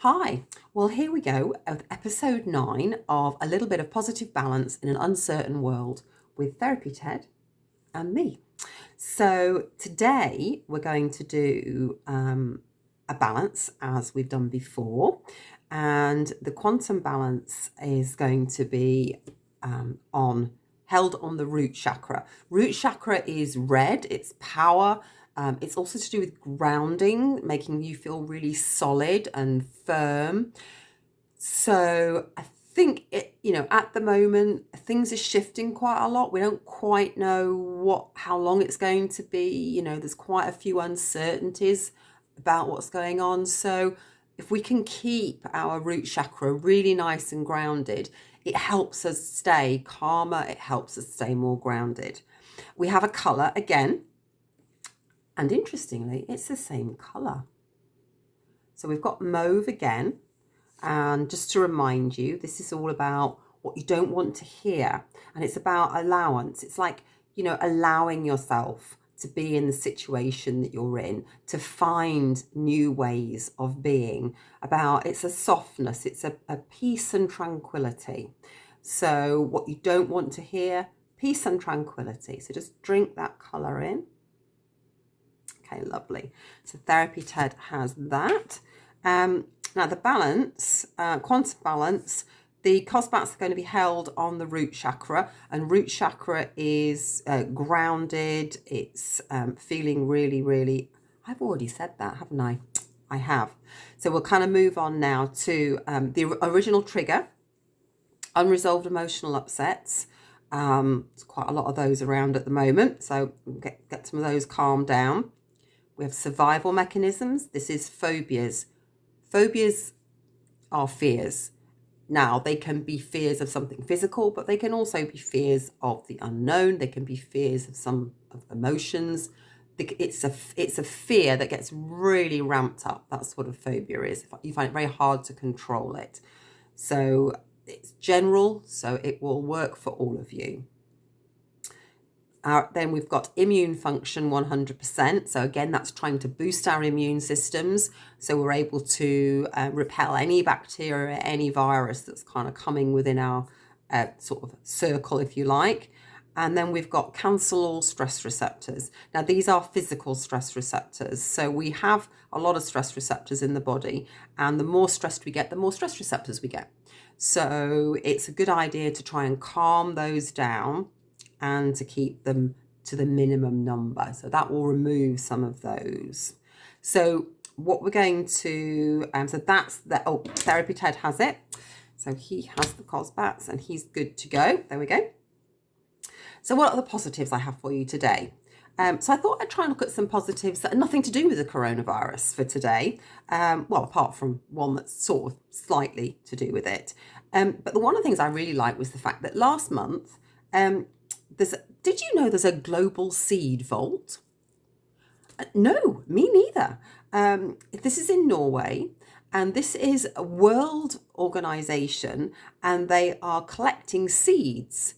Hi, well, here we go with episode 9 of A Little Bit of Positive Balance in an Uncertain World with Therapy Ted and me. So, today we're going to do a balance as we've done before, and the quantum balance is going to be on held on the root chakra. Root chakra is red, it's power. It's also to do with grounding, making you feel really solid and firm. So I think at the moment, things are shifting quite a lot. We don't quite know how long it's going to be. There's quite a few uncertainties about what's going on. So if we can keep our root chakra really nice and grounded, it helps us stay calmer. It helps us stay more grounded. We have a color again. And interestingly, it's the same colour. So we've got mauve again. And just to remind you, this is all about what you don't want to hear. And it's about allowance. It's like, allowing yourself to be in the situation that you're in, to find new ways of being. It's a softness, it's a peace and tranquility. So what you don't want to hear, peace and tranquility. So just drink that colour in. Okay, lovely. So Therapy Ted has that. Now the balance, quantum balance, the cosbats are going to be held on the root chakra, and root chakra is grounded. It's feeling really, really, I've already said that, haven't I? I have. So we'll kind of move on now to the original trigger, unresolved emotional upsets. There's quite a lot of those around at the moment, so we'll get some of those calmed down. We have survival mechanisms. This is phobias. Phobias are fears. Now, they can be fears of something physical, but they can also be fears of the unknown. They can be fears of some of emotions. It's a fear that gets really ramped up. That's what a phobia is. You find it very hard to control it. So it's general, so it will work for all of you. Then we've got immune function 100%. So again, that's trying to boost our immune systems. So we're able to repel any bacteria, any virus that's kind of coming within our sort of circle, if you like. And then we've got cancel all stress receptors. Now, these are physical stress receptors. So we have a lot of stress receptors in the body. And the more stressed we get, the more stress receptors we get. So it's a good idea to try and calm those down and to keep them to the minimum number. So that will remove some of those. So what we're going to, so that's that. Oh, Therapy Ted has it. So he has the cosbats and he's good to go. There we go. So what are the positives I have for you today? So I thought I'd try and look at some positives that are nothing to do with the coronavirus for today. Well, apart from one that's sort of slightly to do with it. But one of the things I really liked was the fact that last month, did you know there's a global seed vault? No, me neither. This is in Norway, and this is a world organization, and they are collecting seeds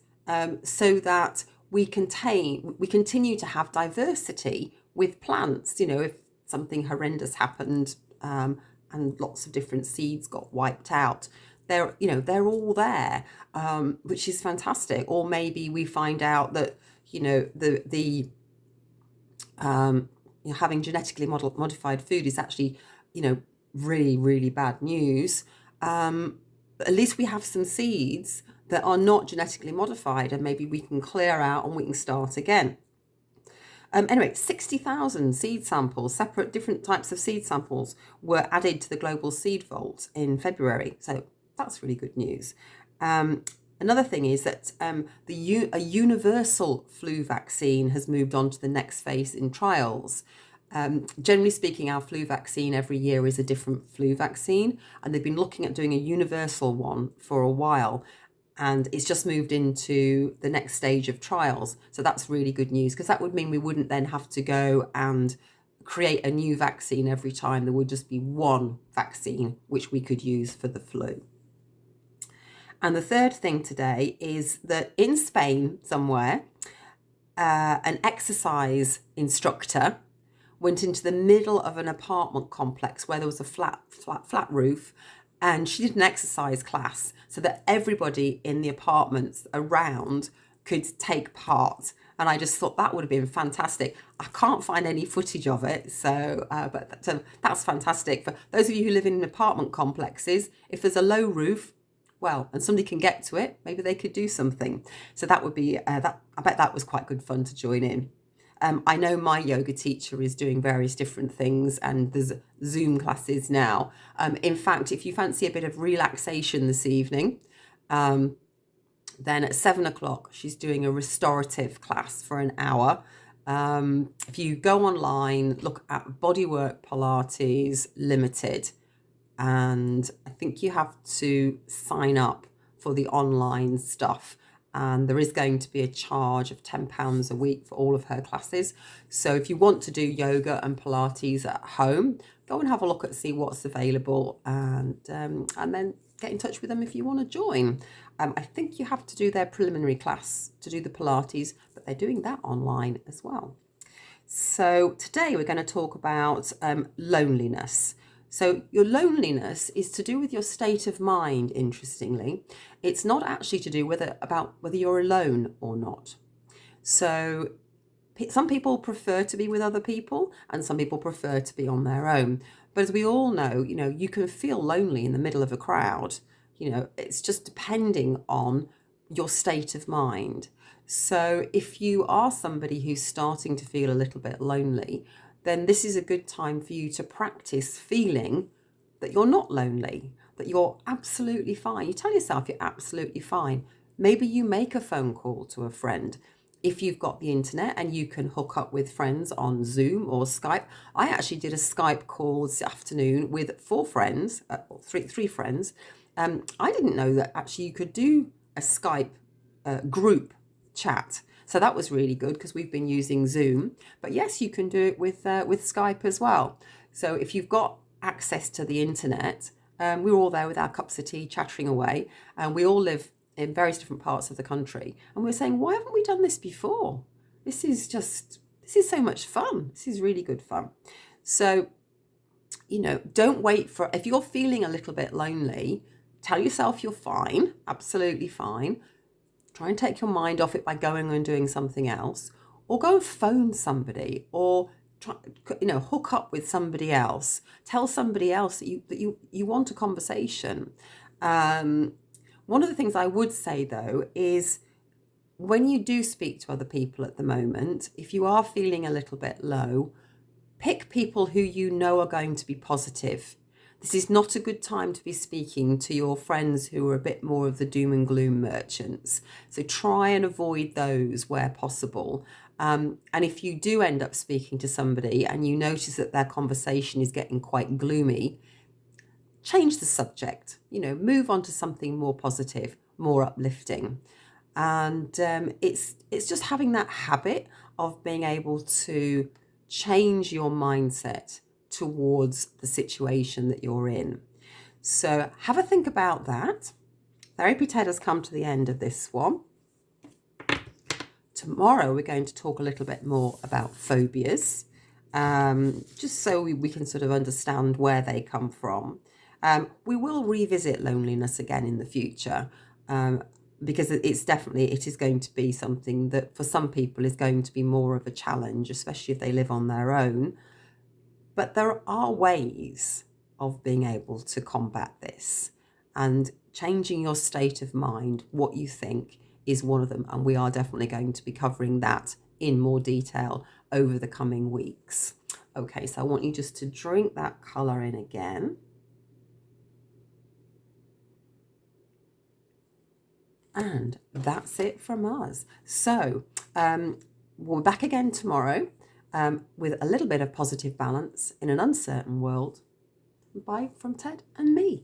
so that we continue to have diversity with plants. If something horrendous happened and lots of different seeds got wiped out, they're all there, which is fantastic. Or maybe we find out that having genetically modified food is actually really, really bad news. But at least we have some seeds that are not genetically modified, and maybe we can clear out and we can start again. Anyway, 60,000 seed samples, separate different types of seed samples, were added to the Global Seed Vault in February. So that's really good news. Another thing is that a universal flu vaccine has moved on to the next phase in trials. Generally speaking, our flu vaccine every year is a different flu vaccine, and they've been looking at doing a universal one for a while, and it's just moved into the next stage of trials. So that's really good news, because that would mean we wouldn't then have to go and create a new vaccine every time. There would just be one vaccine which we could use for the flu. And the third thing today is that in Spain somewhere, an exercise instructor went into the middle of an apartment complex where there was a flat roof, and she did an exercise class so that everybody in the apartments around could take part. And I just thought that would have been fantastic. I can't find any footage of it, but that's fantastic. For those of you who live in apartment complexes, if there's a low roof, well, and somebody can get to it, maybe they could do something. So that would be, that. I bet that was quite good fun to join in. I know my yoga teacher is doing various different things, and there's Zoom classes now. In fact, if you fancy a bit of relaxation this evening, then at 7 o'clock, she's doing a restorative class for an hour. If you go online, look at Bodywork Pilates Limited, and I think you have to sign up for the online stuff. And there is going to be a charge of £10 a week for all of her classes. So if you want to do yoga and Pilates at home, go and have a look at see what's available, and then get in touch with them if you want to join. I think you have to do their preliminary class to do the Pilates, but they're doing that online as well. So today we're going to talk about loneliness. So your loneliness is to do with your state of mind, interestingly. It's not actually to do about whether you're alone or not. So some people prefer to be with other people, and some people prefer to be on their own. But as we all know, you can feel lonely in the middle of a crowd. It's just depending on your state of mind. So if you are somebody who's starting to feel a little bit lonely, then this is a good time for you to practice feeling that you're not lonely, that you're absolutely fine. You tell yourself you're absolutely fine. Maybe you make a phone call to a friend. If you've got the internet and you can hook up with friends on Zoom or Skype. I actually did a Skype call this afternoon with three friends. I didn't know that actually you could do a Skype group chat. So that was really good because we've been using Zoom. But yes, you can do it with Skype as well. So if you've got access to the internet, we're all there with our cups of tea chattering away, and we all live in various different parts of the country. And we're saying, why haven't we done this before? This is so much fun. This is really good fun. So, don't wait if you're feeling a little bit lonely, tell yourself you're fine, absolutely fine. Try and take your mind off it by going and doing something else, or go and phone somebody, or hook up with somebody else. Tell somebody else that you want a conversation. One of the things I would say though is when you do speak to other people at the moment, if you are feeling a little bit low, pick people who you know are going to be positive. This is not a good time to be speaking to your friends who are a bit more of the doom and gloom merchants. So try and avoid those where possible. And if you do end up speaking to somebody and you notice that their conversation is getting quite gloomy, change the subject, move on to something more positive, more uplifting. And it's just having that habit of being able to change your mindset towards the situation that you're in. So have a think about that. Therapy Ted has come to the end of this one. Tomorrow we're going to talk a little bit more about phobias, just so we can sort of understand where they come from. We will revisit loneliness again in the future, because it is going to be something that for some people is going to be more of a challenge, especially if they live on their own. But there are ways of being able to combat this, and changing your state of mind, what you think, is one of them. And we are definitely going to be covering that in more detail over the coming weeks. Okay, so I want you just to drink that colour in again. And that's it from us. So we're back again tomorrow with a little bit of positive balance in an uncertain world. Bye from Ted and me.